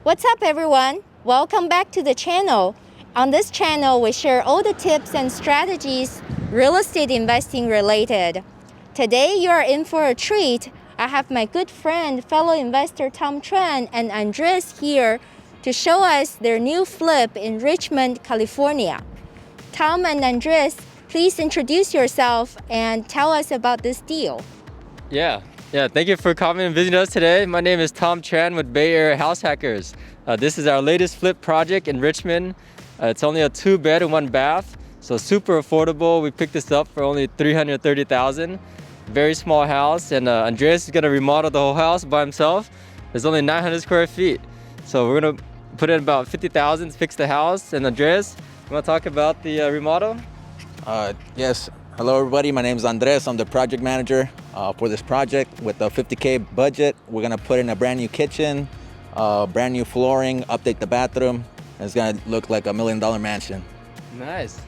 What's up, everyone? Welcome back to the channel. On this channel, we share all the tips and strategies real estate investing related. Today, you are in for a treat. I have my good friend, fellow investor Tom Tran and Andres here to show us their new flip in Richmond, California. Tom and Andres, please introduce yourself and tell us about this deal. Yeah, thank you for coming and visiting us today. My name is Tom Tran with Bay Area House Hackers. This is our latest flip project in Richmond. It's only a 2-bed and 1-bath, so super affordable. We picked this up for only $330,000. Very small house, and Andres is gonna remodel the whole house by himself. There's only 900 square feet. So we're gonna put in about $50,000 to fix the house. And Andres, you wanna talk about the remodel? Yes. Hello, everybody. My name is Andres. I'm the project manager for this project. With a $50K budget, we're gonna put in a brand new kitchen, brand new flooring, update the bathroom. And it's gonna look like $1 million mansion. Nice.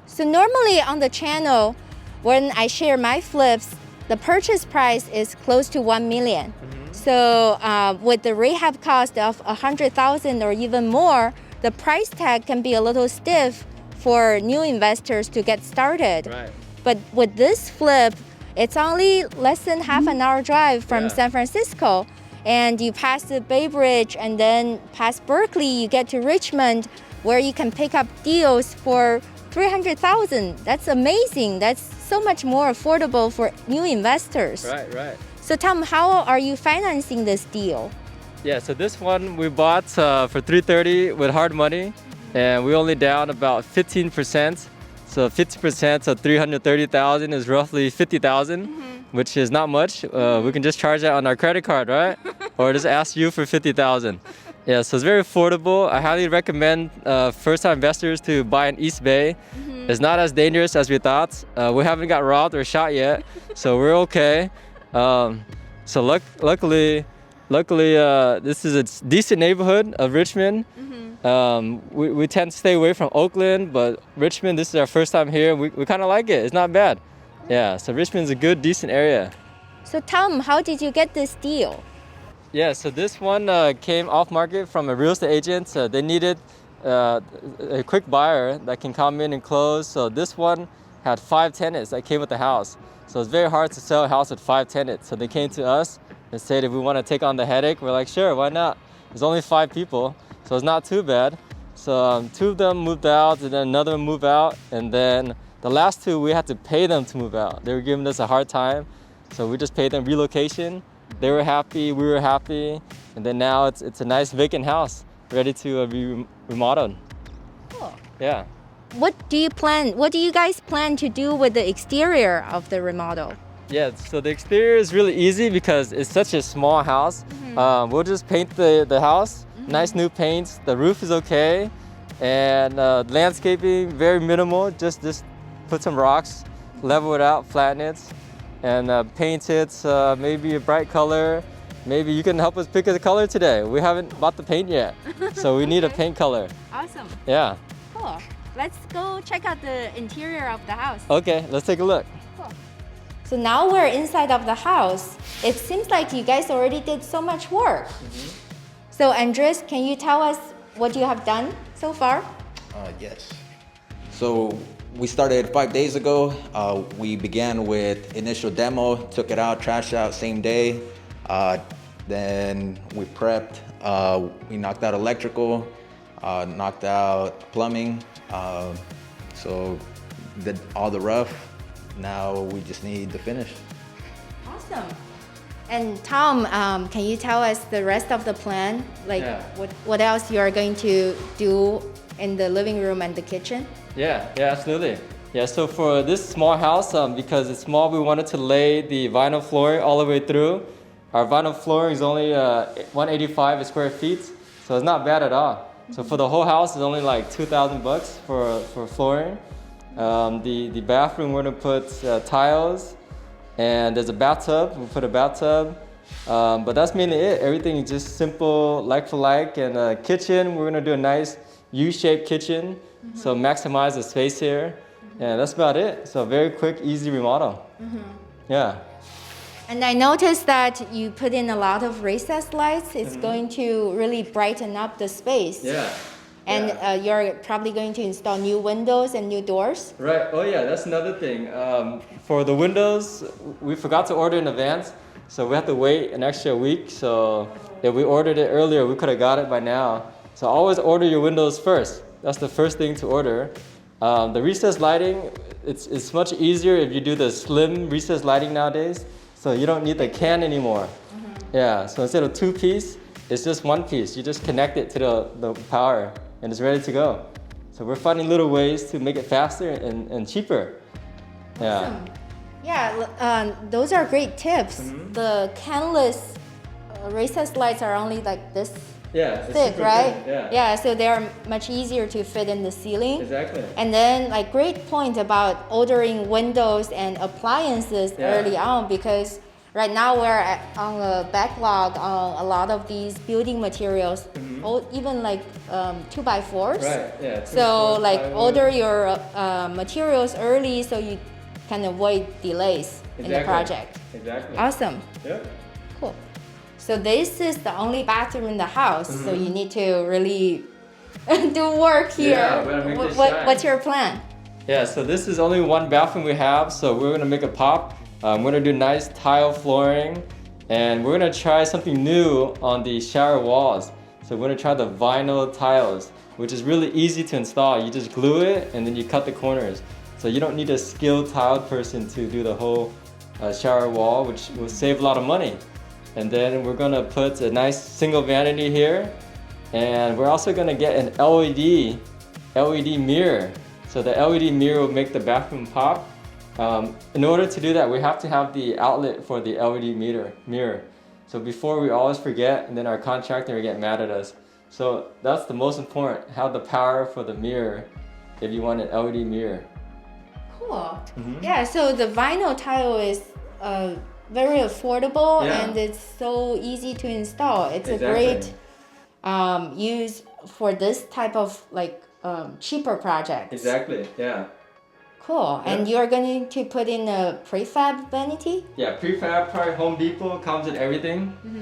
So normally on the channel, when I share my flips, the purchase price is close to $1 million. So with the rehab cost of $100,000 or even more, the price tag can be a little stiff for new investors to get started. Right. But with this flip, it's only less than half an hour drive from San Francisco. And you pass the Bay Bridge and then past Berkeley, you get to Richmond, where you can pick up deals for $300,000. That's amazing. That's so much more affordable for new investors. Right. So Tom, how are you financing this deal? Yeah, so this one we bought for $330,000 with hard money, and we only down about 15%. So 50% of $330,000 is roughly $50,000, which is not much. We can just charge that on our credit card, right? Or just ask you for $50,000. Yeah, so it's very affordable. I highly recommend first-time investors to buy in East Bay. It's not as dangerous as we thought. We haven't got robbed or shot yet, so we're okay. So luckily, this is a decent neighborhood of Richmond. We tend to stay away from Oakland, but Richmond, this is our first time here. We kind of like it. It's not bad. Yeah, so Richmond's a good, decent area. So Tom, how did you get this deal? Yeah, so this one came off market from a real estate agent. They needed a quick buyer that can come in and close. So this one had 5 tenants that came with the house. So it's very hard to sell a house with 5 tenants. So they came to us and said if we want to take on the headache, we're like, sure, why not? There's only 5 people, so it's not too bad. So 2 of them moved out, and then another one moved out, and then the last 2, we had to pay them to move out. They were giving us a hard time, so we just paid them relocation. They were happy, we were happy, and then now it's a nice vacant house ready to be remodeled. Cool. Yeah. What do you guys plan to do with the exterior of the remodel? Yeah, so the exterior is really easy because it's such a small house. We'll just paint the house, nice new paints. The roof is okay, and landscaping, very minimal. Just put some rocks, level it out, flatten it, and paint it maybe a bright color. Maybe you can help us pick a color today. We haven't bought the paint yet, so we need a paint color. Awesome. Yeah. Cool. Let's go check out the interior of the house. Okay, let's take a look. Cool. So now we're inside of the house. It seems like you guys already did so much work. So Andres, can you tell us what you have done so far? Yes. So we started 5 days ago. We began with initial demo, took it out, trashed out same day. Then we prepped. We knocked out electrical, knocked out plumbing. So did all the rough. Now we just need the finish. Awesome. And Tom, can you tell us the rest of the plan? Like what else you are going to do in the living room and the kitchen? Yeah, absolutely. Yeah, so for this small house, because it's small, we wanted to lay the vinyl flooring all the way through. Our vinyl flooring is only 185 square feet, so it's not bad at all. So for the whole house, it's only like $2,000 for flooring. The bathroom, we're gonna put tiles, and there's a bathtub. We'll put a bathtub, but that's mainly it. Everything is just simple, like for like. And kitchen, we're gonna do a nice U-shaped kitchen, so maximize the space here. And that's about it. So very quick, easy remodel. Yeah. And I noticed that you put in a lot of recessed lights. It's going to really brighten up the space. Yeah. And Yeah. you're probably going to install new windows and new doors. Right. Oh yeah, that's another thing. For the windows, we forgot to order in advance, so we have to wait an extra week. So if we ordered it earlier, we could have got it by now. So always order your windows first. That's the first thing to order. The recessed lighting, it's much easier if you do the slim recessed lighting nowadays. So you don't need the can anymore. Yeah. So instead of 2-piece, it's just 1-piece. You just connect it to the power, and it's ready to go. So we're finding little ways to make it faster and cheaper. Yeah. Awesome. Yeah, those are great tips. The Canless recessed lights are only like this Yeah. it's thick, super right? thin, Yeah. So they are much easier to fit in the ceiling. Exactly. And then, like, great point about ordering windows and appliances Yeah. early on, because right now we're on a backlog on a lot of these building materials, even like 2x4s. Right. Yeah. So, like, plywood. order your materials early so you can avoid delays in the Exactly. project. Exactly. Awesome. Yep. Cool. So this is the only bathroom in the house, so you need to really do work here. Yeah, we gotta make this shine. What's your plan? Yeah. So this is only one bathroom we have, so we're gonna make a pop. We're gonna do nice tile flooring, and we're gonna try something new on the shower walls. So we're gonna try the vinyl tiles, which is really easy to install. You just glue it and then you cut the corners. So you don't need a skilled tile person to do the whole shower wall, which will save a lot of money. And then we're gonna put a nice single vanity here, and we're also gonna get an LED mirror. So the LED mirror will make the bathroom pop. In order to do that, we have to have the outlet for the LED mirror. So before we always forget, and then our contractor will get mad at us. So that's the most important, have the power for the mirror if you want an LED mirror. Cool. Yeah, so the vinyl tile is very affordable Yeah. and it's so easy to install. It's Exactly. a great use for this type of like cheaper projects. Exactly, yeah. Cool. And you're going to put in a prefab vanity? Yeah, prefab, probably Home Depot comes with everything.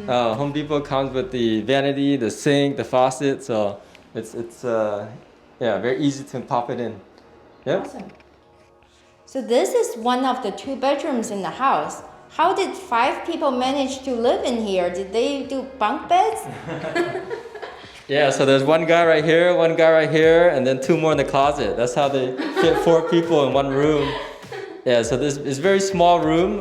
Home Depot comes with the vanity, the sink, the faucet, so it's very easy to pop it in. Yep. Awesome. So this is one of the 2 bedrooms in the house. How did 5 people manage to live in here? Did they do bunk beds? Yeah, so there's one guy right here, one guy right here, and then 2 more in the closet. That's how they fit 4 people in one room. Yeah, so this is a very small room.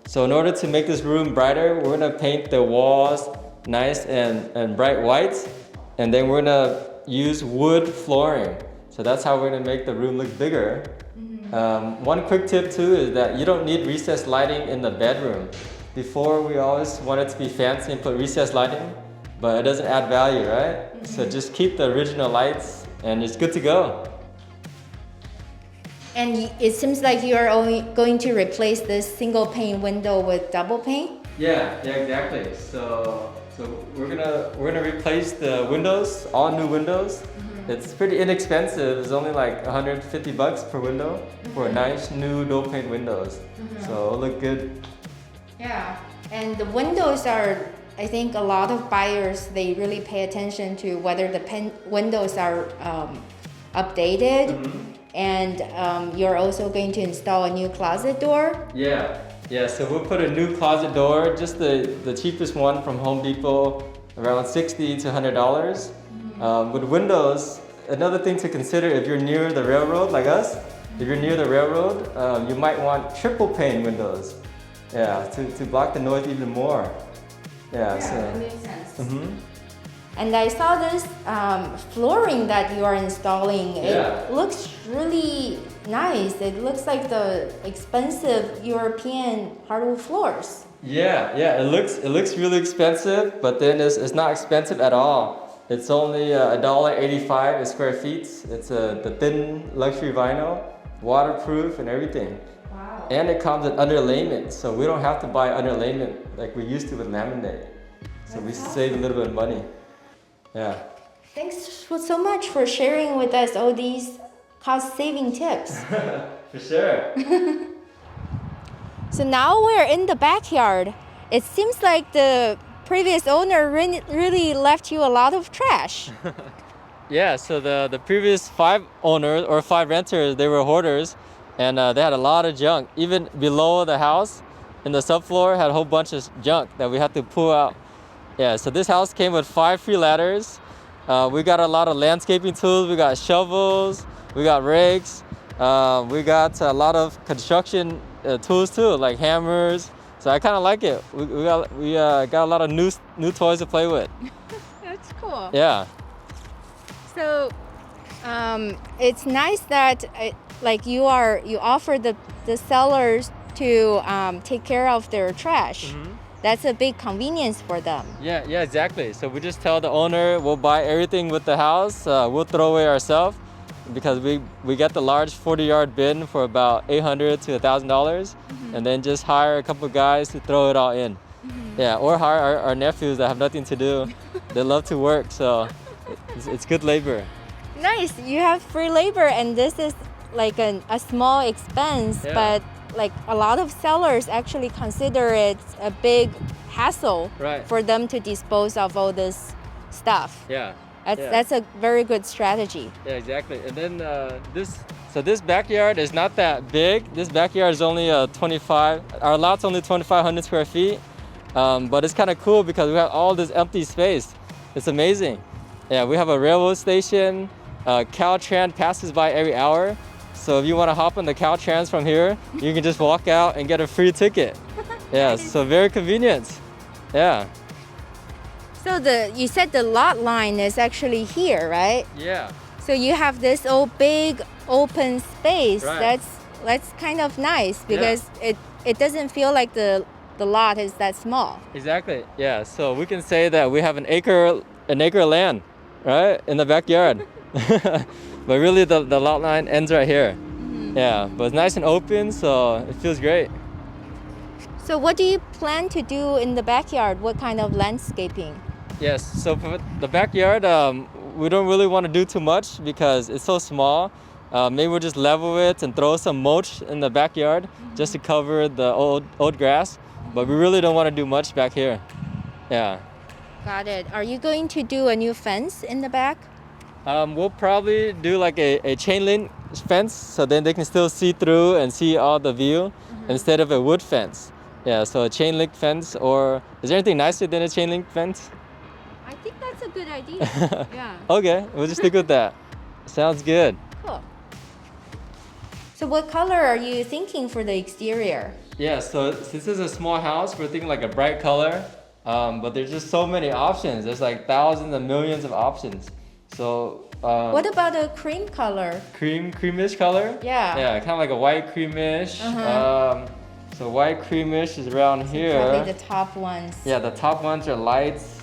So in order to make this room brighter, we're gonna paint the walls nice and bright white, and then we're gonna use wood flooring. So that's how we're gonna make the room look bigger. One quick tip too is that you don't need recessed lighting in the bedroom. Before we always wanted to be fancy and put recessed lighting, but it doesn't add value, right? So just keep the original lights and it's good to go. And it seems like you're only going to replace this single pane window with double pane? Yeah, exactly. So we're gonna replace the windows, all new windows. It's pretty inexpensive. It's only like $150 per window for nice new dual pane windows. So it'll look good. Yeah. And the windows are, I think a lot of buyers, they really pay attention to whether the windows are updated. And you're also going to install a new closet door. Yeah. So we'll put a new closet door, just the cheapest one from Home Depot, around $60 to $100. With windows, another thing to consider if you're near the railroad, like us, if you're near the railroad, you might want triple pane windows. Yeah, to block the noise even more. Yeah, so. That makes sense. And I saw this flooring that you are installing. Yeah. It looks really nice. It looks like the expensive European hardwood floors. Yeah, it looks really expensive, but then it's not expensive at all. It's only $1.85 a square feet. It's the thin luxury vinyl, waterproof and everything. Wow. And it comes with underlayment, so we don't have to buy underlayment like we used to with laminate. So we save a little bit of money. Yeah. Thanks so much for sharing with us all these cost-saving tips. For sure. So now we're in the backyard. It seems like the previous owner really left you a lot of trash. Yeah, so the previous 5 owners or 5 renters, they were hoarders, and they had a lot of junk. Even below the house, in the subfloor, had a whole bunch of junk that we had to pull out. Yeah, so this house came with 5 free ladders. We got a lot of landscaping tools. We got shovels, we got rakes, we got a lot of construction tools too, like hammers. So I kind of like it. We got a lot of new toys to play with. That's cool. Yeah. So it's nice that like you offer the sellers to take care of their trash. Mm-hmm. That's a big convenience for them. Yeah, exactly. So we just tell the owner we'll buy everything with the house. We'll throw away ourselves because we get the large 40-yard bin for about $800 to $1,000, and then just hire a couple guys to throw it all in. Yeah, or hire our nephews that have nothing to do. They love to work, so it's good labor. Nice. You have free labor, and this is like a small expense, Yeah. but like a lot of sellers actually consider it a big hassle Right. for them to dispose of all this stuff. Yeah. That's a very good strategy. Yeah, exactly. And then this backyard is not that big. This backyard is only our lot's only 2,500 square feet. But it's kind of cool because we have all this empty space. It's amazing. Yeah, we have a railroad station. Caltrans passes by every hour. So if you want to hop on the Caltrans from here, you can just walk out and get a free ticket. Yeah, so very convenient. Yeah. So you said the lot line is actually here, right? Yeah. So you have this big open space. Right. That's kind of nice because it doesn't feel like the lot is that small. Exactly. Yeah. So we can say that we have an acre of land, right, in the backyard. But really, the lot line ends right here. Yeah. But it's nice and open, so it feels great. So what do you plan to do in the backyard? What kind of landscaping? Yes. So for the backyard, we don't really want to do too much because it's so small. Maybe we'll just level it and throw some mulch in the backyard just to cover the old grass. But we really don't want to do much back here. Yeah. Got it. Are you going to do a new fence in the back? We'll probably do like a chain link fence so then they can still see through and see all the view instead of a wood fence. Yeah, so a chain link fence, or is there anything nicer than a chain link fence? I think that's a good idea. Yeah. Okay, we'll just stick with that. Sounds good. Cool. So what color are you thinking for the exterior? Yeah, so since this is a small house, we're thinking like a bright color, but there's just so many options. There's like thousands and millions of options. So What about a cream color? creamish color? Yeah. Yeah, kind of like a white creamish. So white creamish is around here. Probably the top ones. Yeah, the top ones are lights.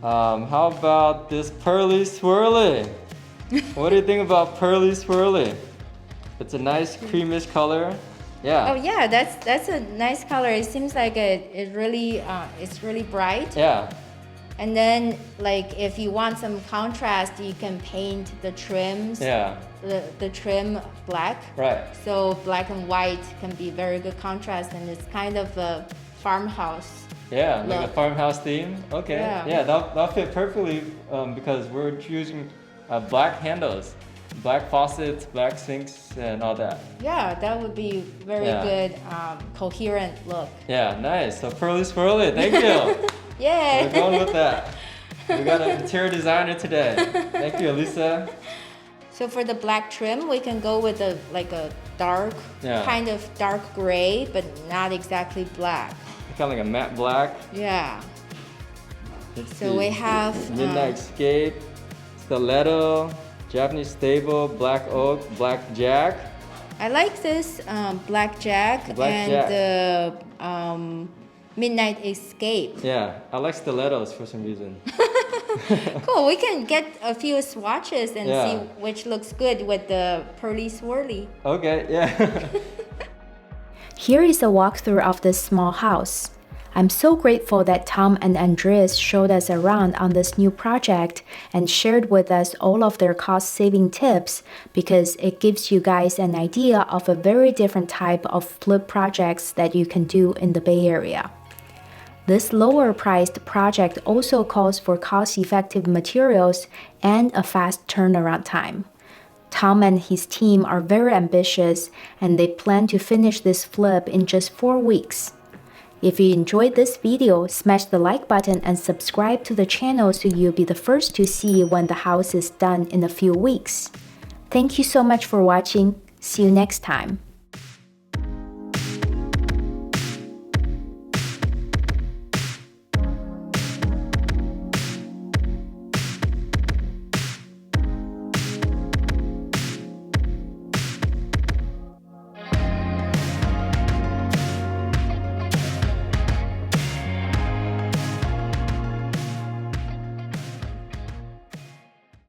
How about this pearly swirly? What do you think about pearly swirly? It's a nice creamish color. Yeah. Oh yeah, that's a nice color. It seems like it's really bright. Yeah. And then like if you want some contrast, you can paint the trims. Yeah. The trim black. Right. So black and white can be very good contrast, and it's kind of a farmhouse. Yeah, like a Look. farmhouse theme. Okay. Yeah. That'll fit perfectly because we're choosing black handles, black faucets, black sinks, and all that. Yeah, that would be very Yeah. good, coherent look. Yeah, nice. So pearly swirly, thank you. Yay! We're going with that. We got an interior designer today. Thank you, Elisa. So for the black trim, we can go with a dark, Yeah. kind of dark gray, but not exactly black. Kind of like a matte black. Yeah. Let's So see. we have Midnight Escape, Stiletto, Japanese Stable, Black Oak, Black Jack. I like this blackjack Black and Jack. the Midnight Escape. Yeah, I like stilettos for some reason. Cool. We can get a few swatches and Yeah. see which looks good with the pearly swirly. Okay, yeah. Here is a walkthrough of this small house. I'm so grateful that Tom and Andreas showed us around on this new project and shared with us all of their cost-saving tips because it gives you guys an idea of a very different type of flip projects that you can do in the Bay Area. This lower-priced project also calls for cost-effective materials and a fast turnaround time. Tom and his team are very ambitious and they plan to finish this flip in just 4 weeks. If you enjoyed this video, smash the like button and subscribe to the channel so you'll be the first to see when the house is done in a few weeks. Thank you so much for watching. See you next time.